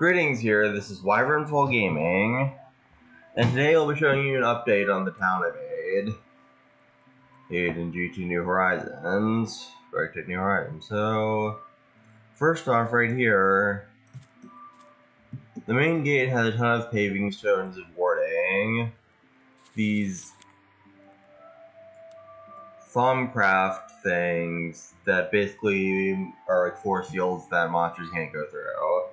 Greetings here, this is wyvernfall Gaming, and today I'll be showing you an update on the town I made in GT New Horizons. Project New Horizons. So, first off, right here, the main gate has a ton of paving stones of warding. These Thumbcraft things that basically are like force fields that monsters can't go through.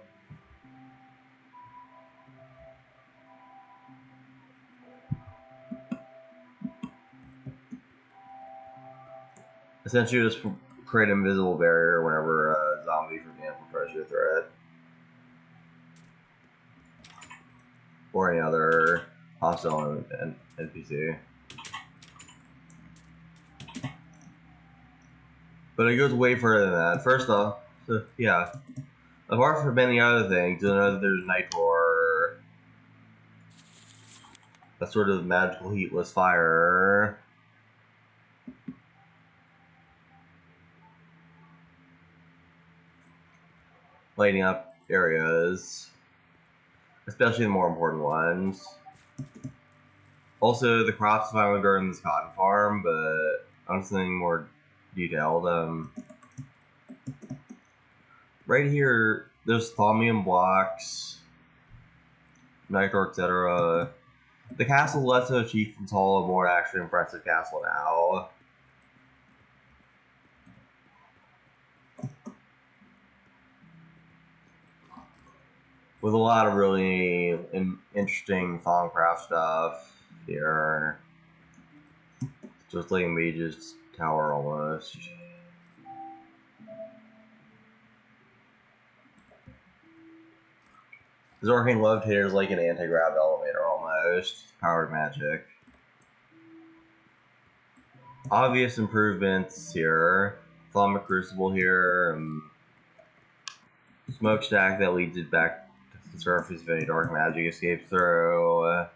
Essentially, just create an invisible barrier whenever a zombie, for example, tries to throw it. Or any other hostile NPC. But it goes way further than that. First off, yeah. Apart from many other things, you'll know that there's Nitor, a sort of magical heatless fire. Lighting up areas, especially the more important ones. Also, the crops finally grow in this cotton farm, but on something more detailed. Right here, there's thaumium blocks, Nitor, etc. The castle less so Chieftain's Hall, a more actually impressive castle now. With a lot of really interesting Thumbcraft stuff here. Just like a mage's tower almost. This arcane levitator is like an anti-grav elevator almost. Powered magic. Obvious improvements here. Thaumic crucible here. Smokestack that leads it back to the surface if any dark magic escapes through.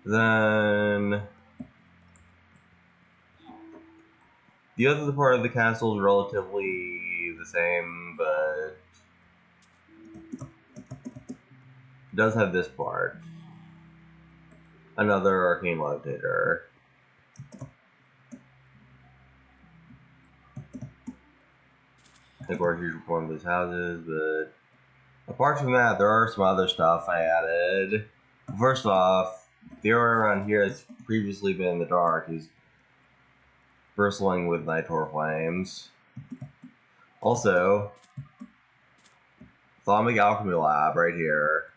Then the other part of the castle is relatively the same, but it does have this part. Another arcane levitator. Of course, here's one of those houses, but apart from that, there are some other stuff I added. First off, the area around here that's previously been in the dark is bristling with Nitor flames. Also, Thaumic Alchemy Lab right here.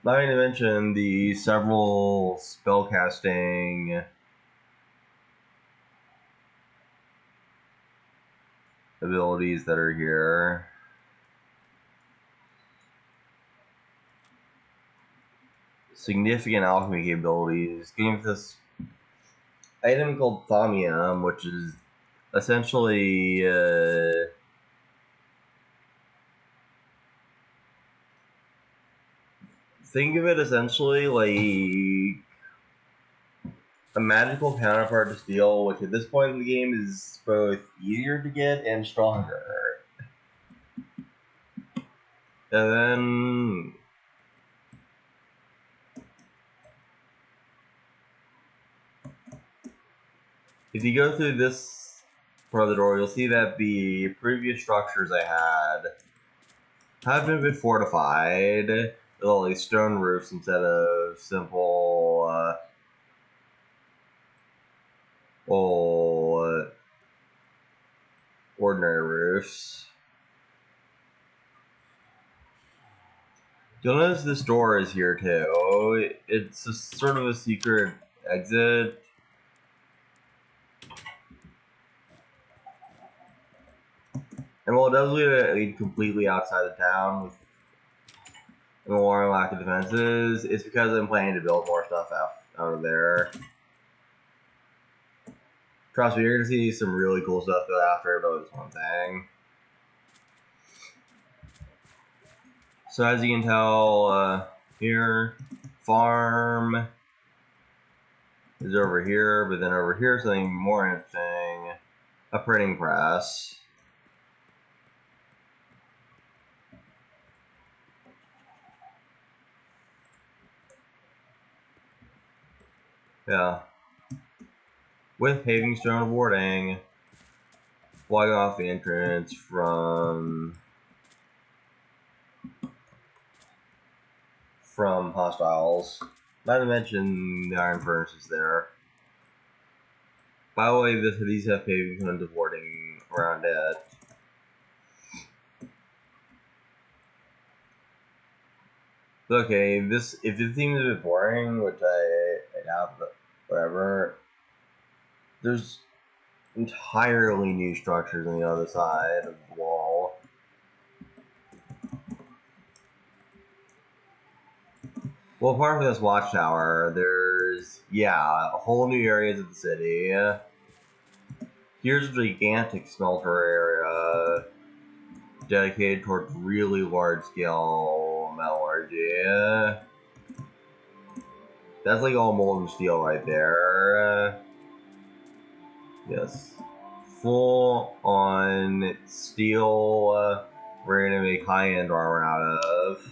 Not to mention the several spellcasting abilities that are here. Significant alchemy capabilities. Came with this item called Thaumium, which is essentially think of it essentially like a magical counterpart to steel, which at this point in the game is both easier to get and stronger. And then if you go through this part of the door, you'll see that the previous structures I had have been a bit fortified with all these stone roofs instead of simple ordinary roofs. You'll notice this door is here too. It's a sort of a secret exit. And while it does lead completely outside the town with an alarming lack of defenses, it's because I'm planning to build more stuff out of there. Trust me, you're going to see some really cool stuff go after, but it's one thing. So as you can tell, here. Farm is over here, but then over here something more interesting. A printing press. Yeah. With paving stone warding. Blocking off the entrance from hostiles. Not to mention the iron furnace is there. By the way, these have paving stones of warding around it. Okay, if it seems a bit boring, which I doubt, but whatever. There's entirely new structures on the other side of the wall. Well, apart from this watchtower, there's, whole new areas of the city. Here's a gigantic smelter area dedicated towards really large-scale metallurgy. That's like all molten steel right there. Yes. Full on steel we're gonna make high-end armor out of.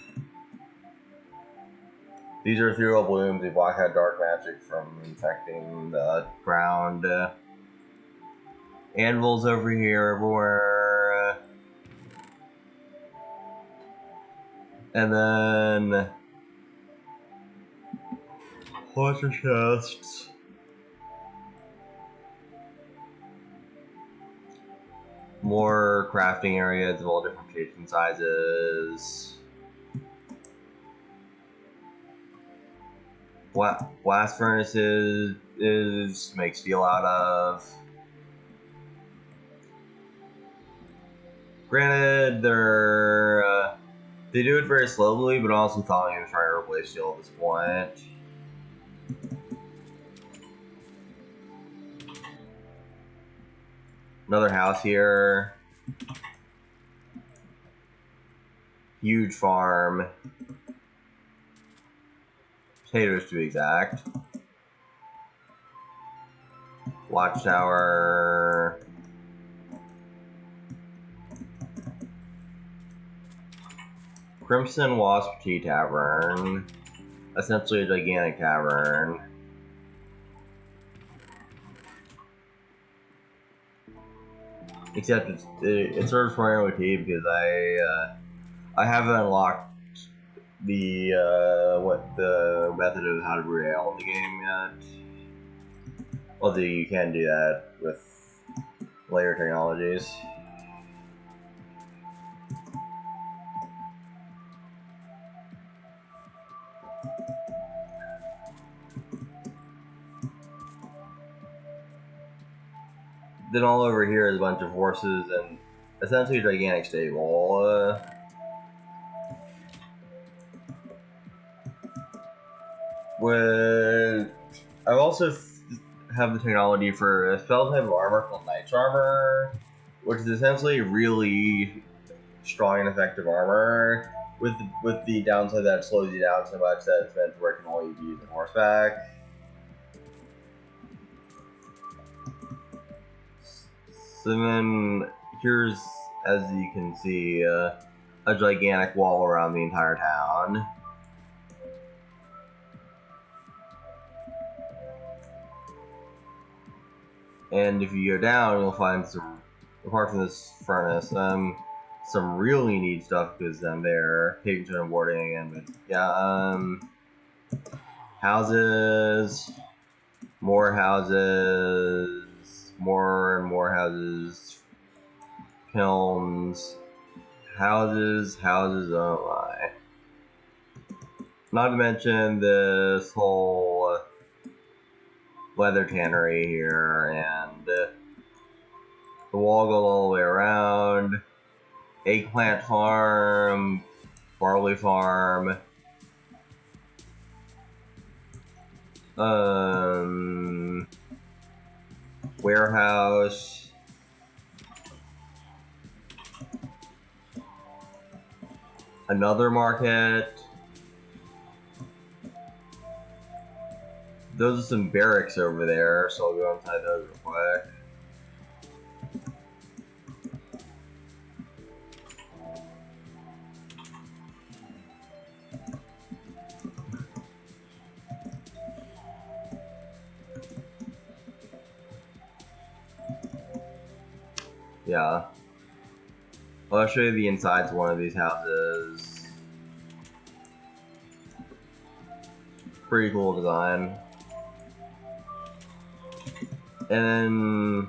These are ethereal blooms. They block out dark magic from infecting the ground. Anvils over here everywhere. And then water chests. More crafting areas of all different shapes and sizes. Blast furnaces is to make steel out of. Granted, they do it very slowly, but also thought I'm trying to replace steel at this point. Another house here. Huge farm. Potatoes to be exact. Watchtower. Crimson Wasp Tea Tavern. Essentially a gigantic tavern. Except it serves primarily tea because I haven't unlocked the method of how to brew ale in the game yet. Although you can do that with later technologies. Then all over here is a bunch of horses and essentially a gigantic stable. I also have the technology for a spell type of armor called Knight's Armor, which is essentially really strong and effective armor, with the downside that it slows you down so much that it's meant to work and only be used on horseback. So then, here's, as you can see, a gigantic wall around the entire town. And if you go down, you'll find some, apart from this furnace, some really neat stuff because down there, paving stone warding, and houses, more houses, more and more houses, kilns, houses, oh my. Not to mention this whole leather tannery here, and the wall goes all the way around. Eggplant farm, barley farm, warehouse, another market, those are some barracks over there, so I'll go inside those real quick. Yeah. I'll show you the insides of one of these houses. Pretty cool design. And then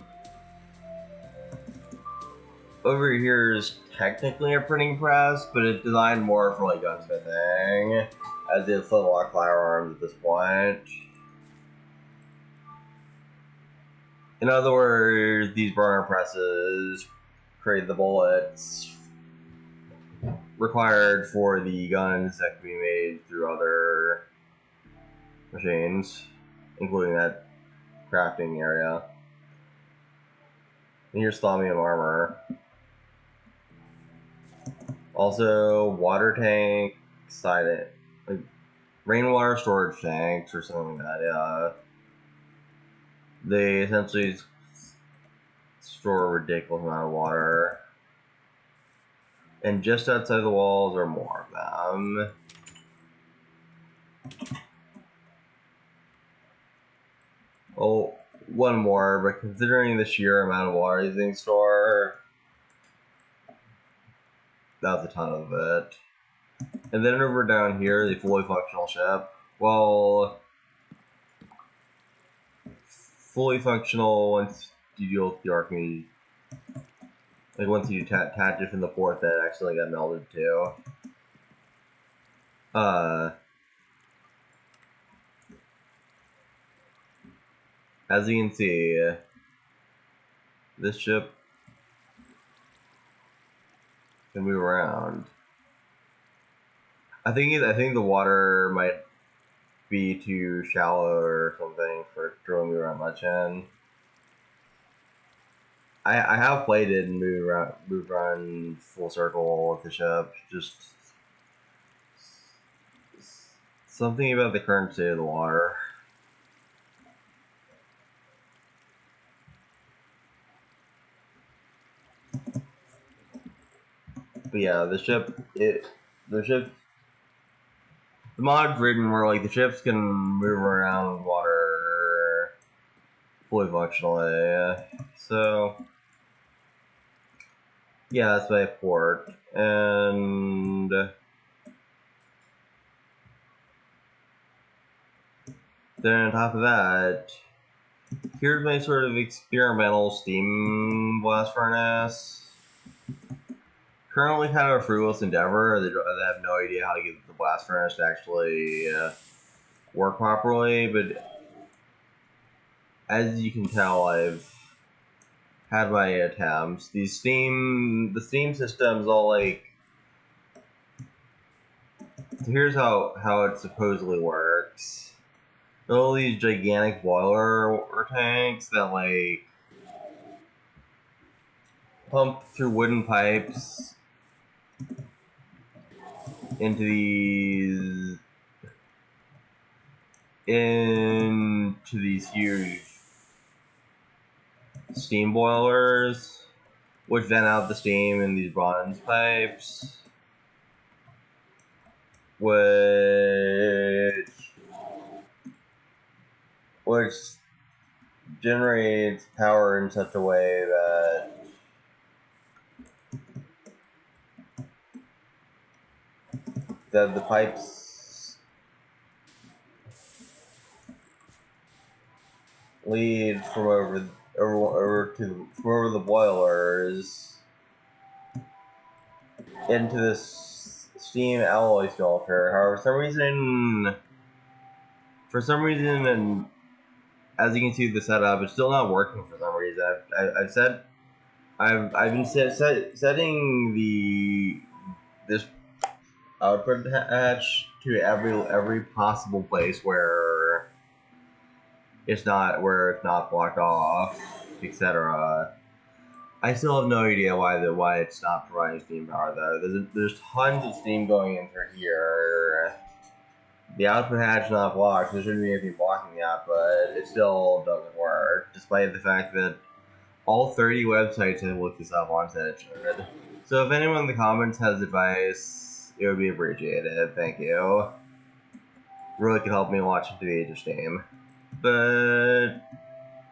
over here is technically a printing press, but it's designed more for like gunsmithing, as it's flintlock firearms at this point. In other words, these burner presses create the bullets required for the guns that can be made through other machines, including that crafting area. And here's Thaumium armor. Also, water tank, like rainwater storage tanks or something like that, yeah. They essentially store a ridiculous amount of water. And just outside the walls are more of them. Oh, one more, but considering the sheer amount of water these things store, that's a ton of it. And then over down here, the fully functional ship. Well, fully functional once you deal with the Archimedes. Like once you detach it from the port that accidentally got melted too. As you can see, this ship can move around. I think the water might be too shallow or something for throwing me around much in. I have played it and moved around full circle with the ship. Just something about the current state of the water. But yeah, the mod's written where like the ships can move around water fully functionally. So yeah, that's my port. And then on top of that, here's my sort of experimental steam blast furnace. Currently kind of a fruitless endeavor. They have no idea how to get the blast furnace to actually work properly, but as you can tell, I've had my attempts. The steam system's all like, so here's how it supposedly works. All these gigantic boiler tanks that like pump through wooden pipes into these huge steam boilers, which vent out the steam in these bronze pipes, which generates power in such a way that the pipes lead from over the boilers into this steam alloy smelter. However, for some reason, and as you can see, the setup is still not working for some reason. I've been setting this output hatch to every possible place where it's not blocked off, etc. I still have no idea why it's not providing steam power though. There's tons of steam going in through here, The output hatch not blocked. There shouldn't be anything blocking the output. It still doesn't work, despite the fact that all 30 websites have looked this up on said it should. So if anyone in the comments has advice, it would be appreciated. Thank you. Really could help me launch into the Age of Steam. But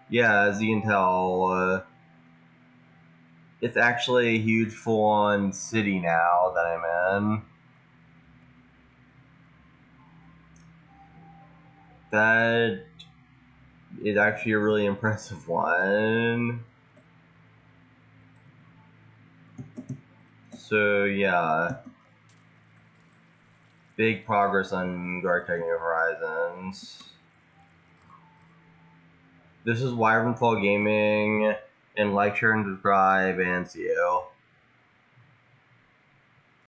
yeah, as you can tell, it's actually a huge full-on city now that I'm in. That is actually a really impressive one. So yeah, big progress on Arctic New Horizons. This is wyvernfall Gaming, and like, share, and subscribe, and see you.